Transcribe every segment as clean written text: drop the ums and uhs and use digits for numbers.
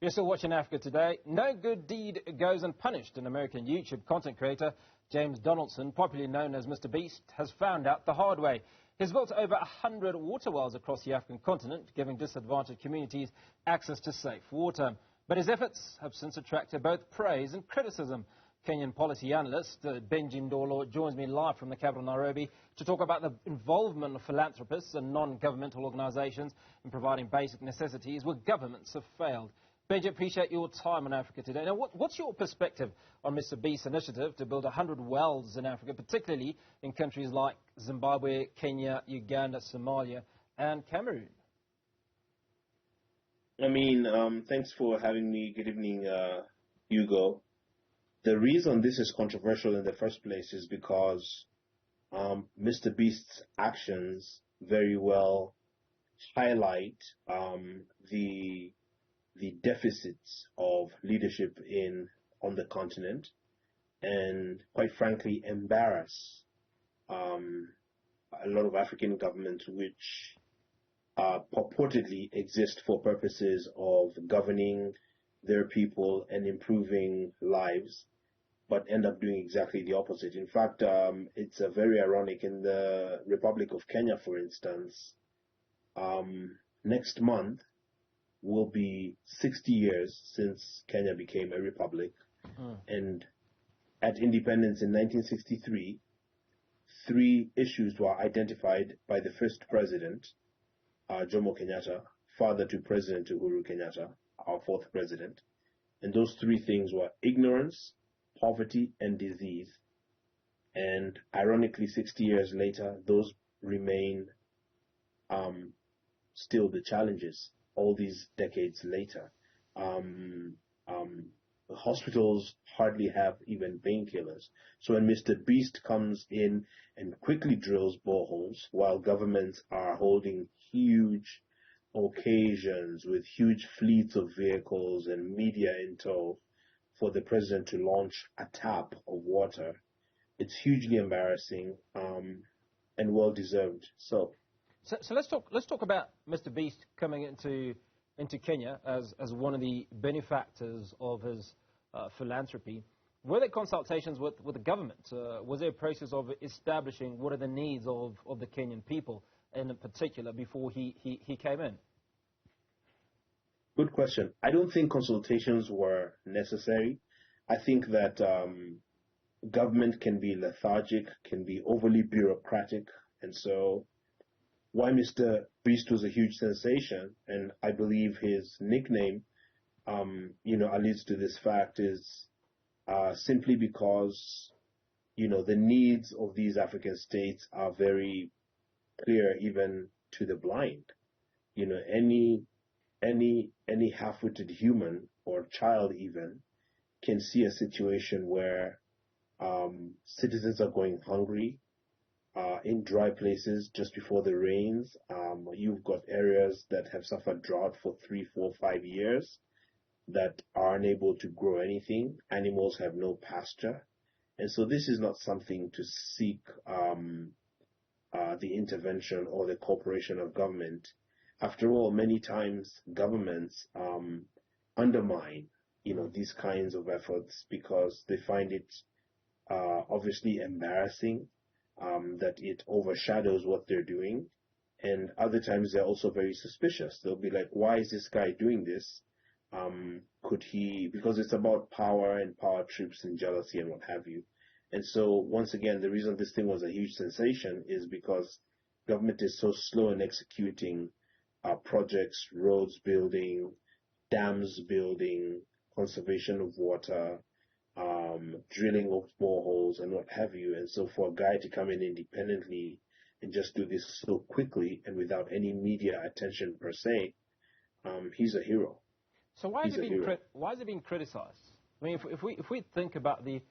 You're still watching Africa Today. No good deed goes unpunished. An American YouTube content creator, James Donaldson, popularly known as Mr. Beast, has found out the hard way. He's built over 100 water wells across the African continent, giving disadvantaged communities access to safe water. But his efforts have since attracted both praise and criticism. Kenyan policy analyst Benji Ndolo joins me live from the capital, Nairobi, to talk about the involvement of philanthropists and non-governmental organizations in providing basic necessities where governments have failed. Benji, appreciate your time on Africa Today. Now, what's your perspective on Mr. Beast's initiative to build 100 wells in Africa, particularly in countries like Zimbabwe, Kenya, Uganda, Somalia, and Cameroon? Thanks for having me. Good evening, Hugo. The reason this is controversial in the first place is because Mr. Beast's actions very well highlight the deficits of leadership on the continent, and quite frankly embarrass a lot of African governments which purportedly exist for purposes of governing their people and improving lives, but end up doing exactly the opposite. In fact, it's very ironic. In the Republic of Kenya, for instance, next month will be 60 years since Kenya became a republic. And at independence in 1963, 3 issues were identified by the first president, Jomo Kenyatta, father to President Uhuru Kenyatta, our 4th president. And those 3 things were ignorance, poverty, and disease. And ironically, 60 years later, those remain still the challenges all these decades later. Hospitals hardly have even painkillers. So when Mr. Beast comes in and quickly drills boreholes while governments are holding huge occasions with huge fleets of vehicles and media in tow for the president to launch a tap of water, it's hugely embarrassing and well deserved. So let's talk about Mr. Beast coming into Kenya as one of the benefactors of his philanthropy. Were there consultations with the government? Was there a process of establishing what are the needs of the Kenyan people in particular before he came in? Good question. I don't think consultations were necessary. I think that government can be lethargic, can be overly bureaucratic, and so why Mr. Beast was a huge sensation, and I believe his nickname, alludes to this fact, is simply because, the needs of these African states are very clear even to the blind. Any half-witted human or child even can see a situation where citizens are going hungry in dry places just before the rains. You've got areas that have suffered drought for 3, 4, 5 years that are unable to grow anything. Animals have no pasture. And so this is not something to seek the intervention or the cooperation of government. After all, many times governments undermine, these kinds of efforts because they find it obviously embarrassing, that it overshadows what they're doing. And other times they're also very suspicious. They'll be like, why is this guy doing this? Because it's about power and power trips and jealousy and what have you. And so once again, the reason this thing was a huge sensation is because government is so slow in executing projects, roads building, dams building, conservation of water, drilling of boreholes and what have you. And so for a guy to come in independently and just do this so quickly and without any media attention per se, he's a hero. So why is it being criticized? I mean, if we think about the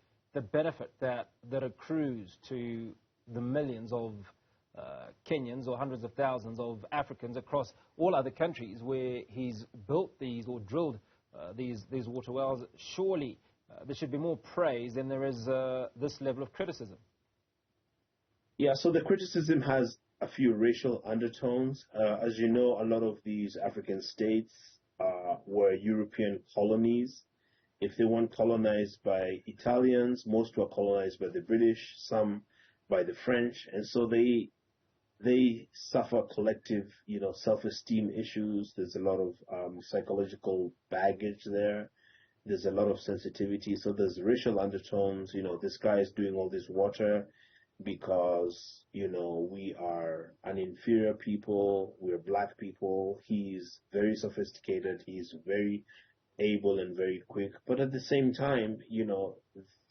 benefit that accrues to the millions of Kenyans or hundreds of thousands of Africans across all other countries where he's built these or drilled these water wells, surely there should be more praise than there is this level of criticism. Yeah, so the criticism has a few racial undertones. As you know, a lot of these African states were European colonies. If they weren't colonized by Italians, most were colonized by the British, some by the French, and so they suffer collective, self-esteem issues. There's a lot of psychological baggage there. There's a lot of sensitivity. So there's racial undertones. This guy is doing all this water because, we are an inferior people. We're black people. He's very sophisticated. He's very able and very quick. But at the same time,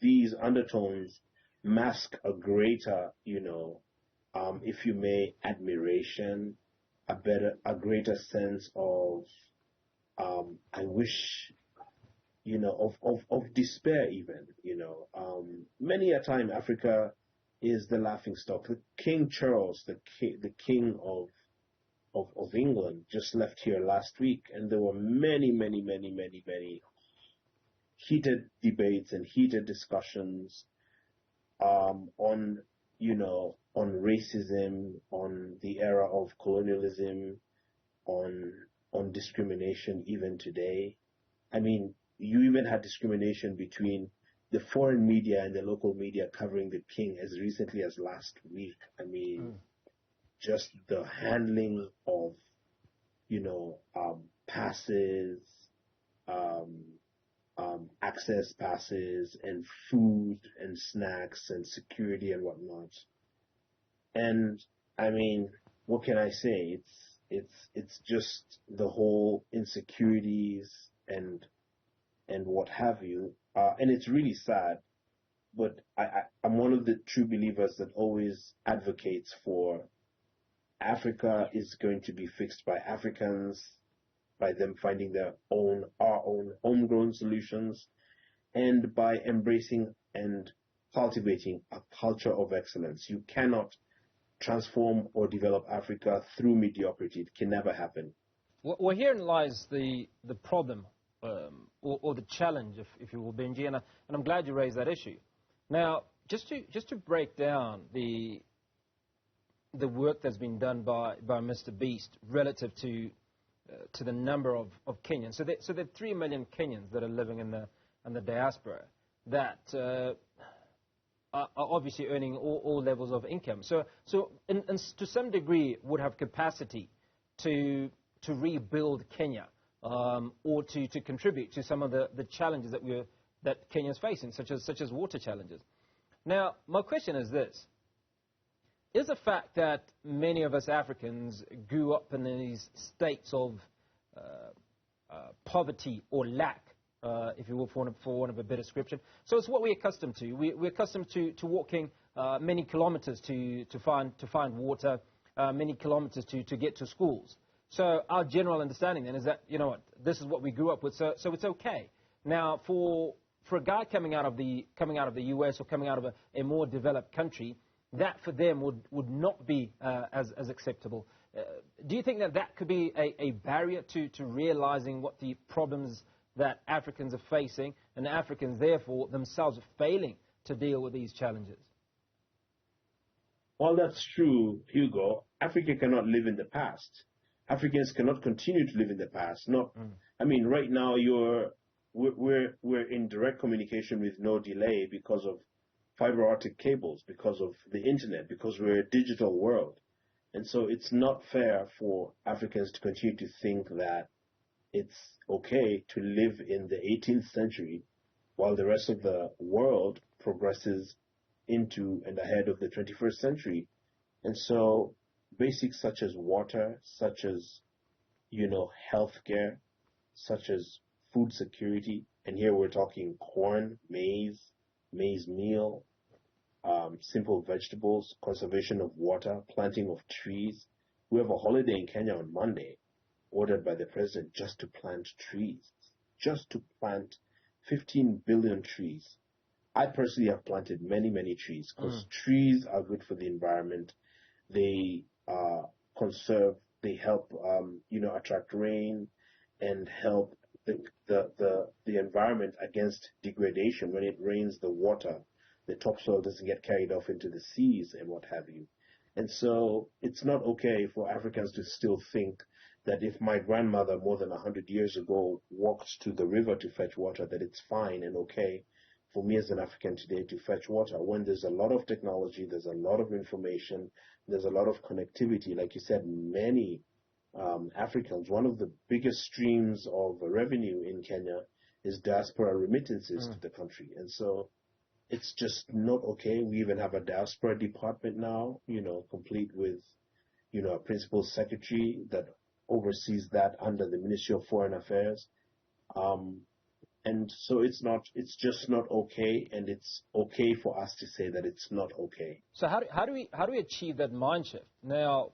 these undertones mask a greater, if you may, admiration, a greater sense of, I wish, of despair even, many a time Africa is the laughing stock. The King Charles, the king of England, just left here last week, and there were many, many, many, many, many heated debates and heated discussions on racism, on the era of colonialism, on discrimination even today. I mean, you even had discrimination between the foreign media and the local media covering the king as recently as last week. I mean, just the handling of, passes, access passes and food and snacks and security and whatnot. And I mean, what can I say? It's just the whole insecurities and what have you. And it's really sad, but I'm one of the true believers that always advocates for Africa is going to be fixed by Africans, by them finding our own homegrown solutions, and by embracing and cultivating a culture of excellence. You cannot transform or develop Africa through mediocrity. It can never happen. Well, herein lies the problem, or the challenge, if you will, Benji, and I'm glad you raised that issue. Now, just to break down the work that's been done by Mr. Beast relative to the number of Kenyans. So there are 3 million Kenyans that are living in the diaspora that are obviously earning all levels of income. So to some degree would have capacity to rebuild Kenya, or to contribute to some of the challenges that Kenya's facing, such as water challenges. Now, my question is this. Is the fact that many of us Africans grew up in these states of poverty or lack, if you will, for want of a better description. So it's what we're accustomed to. We're accustomed to walking many kilometers to find water, many kilometers to get to schools. So our general understanding then is that, this is what we grew up with, so it's okay. Now, for a guy coming out of the US or coming out of a more developed country, that for them would not be as acceptable. Do you think that could be a barrier to realizing what the problems that Africans are facing, and Africans therefore themselves are failing to deal with these challenges? Well, that's true, Hugo. Africa cannot live in the past. Africans cannot continue to live in the past. I mean, right now we're in direct communication with no delay because of fiber optic cables, because of the internet, because we're a digital world. And so it's not fair for Africans to continue to think that it's okay to live in the 18th century while the rest of the world progresses into and ahead of the 21st century. And so basics such as water, such as, healthcare, such as food security, and here we're talking corn, maize meal, simple vegetables, conservation of water, planting of trees. We have a holiday in Kenya on Monday, ordered by the president just to plant trees, just to plant 15 billion trees. I personally have planted many, many trees because trees are good for the environment. They conserve, they help, attract rain and help the environment against degradation. When it rains, the water, the topsoil doesn't get carried off into the seas and what have you. And so it's not okay for Africans to still think that if my grandmother more than 100 years ago walked to the river to fetch water, that it's fine and okay for me as an African today to fetch water. When there's a lot of technology, there's a lot of information, there's a lot of connectivity. Like you said, many Africans, one of the biggest streams of revenue in Kenya is diaspora remittances to the country. And so it's just not okay. We even have a diaspora department now, complete with, a principal secretary that oversees that under the Ministry of Foreign Affairs. And so it's just not okay, and it's okay for us to say that it's not okay. So how do we achieve that mind shift? Now,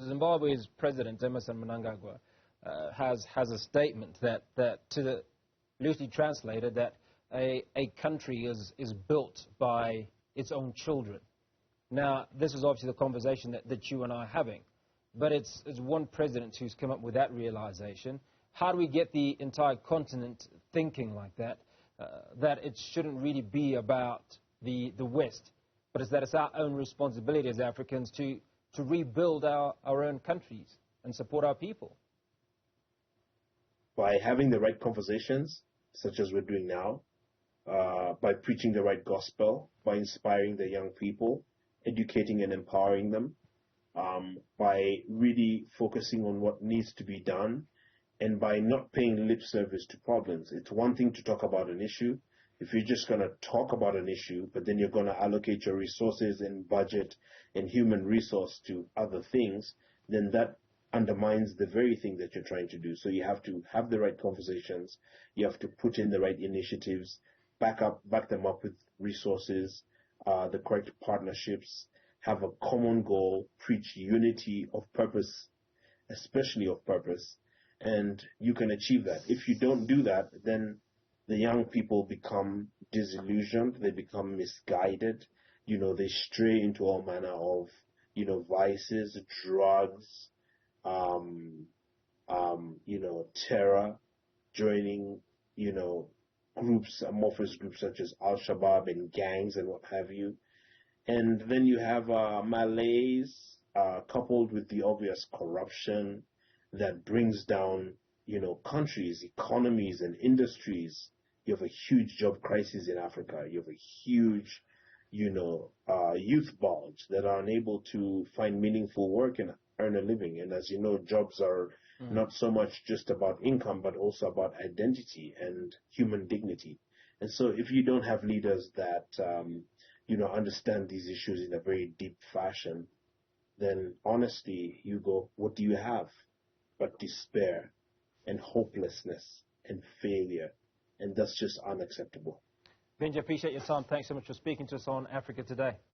Zimbabwe's president, Emmerson Mnangagwa, has a statement that loosely translated, that a country is built by its own children. Now, this is obviously the conversation that you and I are having, but it's one president who's come up with that realization. How do we get the entire continent thinking like that, that it shouldn't really be about the West, but it's our own responsibility as Africans to rebuild our own countries and support our people? By having the right conversations, such as we're doing now, by preaching the right gospel, by inspiring the young people, educating and empowering them, by really focusing on what needs to be done, and by not paying lip service to problems. It's one thing to talk about an issue. If you're just going to talk about an issue, but then you're going to allocate your resources and budget and human resource to other things, then that undermines the very thing that you're trying to do. So you have to have the right conversations. You have to put in the right initiatives, back them up with resources, the correct partnerships, have a common goal, preach unity of purpose, especially of purpose, and you can achieve that. If you don't do that, then the young people become disillusioned, they become misguided, they stray into all manner of, vices, drugs, terror, joining, groups, amorphous groups such as Al-Shabaab and gangs and what have you. And then you have malaise coupled with the obvious corruption that brings down, countries, economies, and industries. You have a huge job crisis in Africa. You have a huge, youth bulge that are unable to find meaningful work and earn a living. And as you know, jobs are not so much just about income, but also about identity and human dignity. And so if you don't have leaders that, understand these issues in a very deep fashion, then honestly, Hugo, what do you have but despair and hopelessness and failure? And that's just unacceptable. Benji, I appreciate your time. Thanks so much for speaking to us on Africa Today.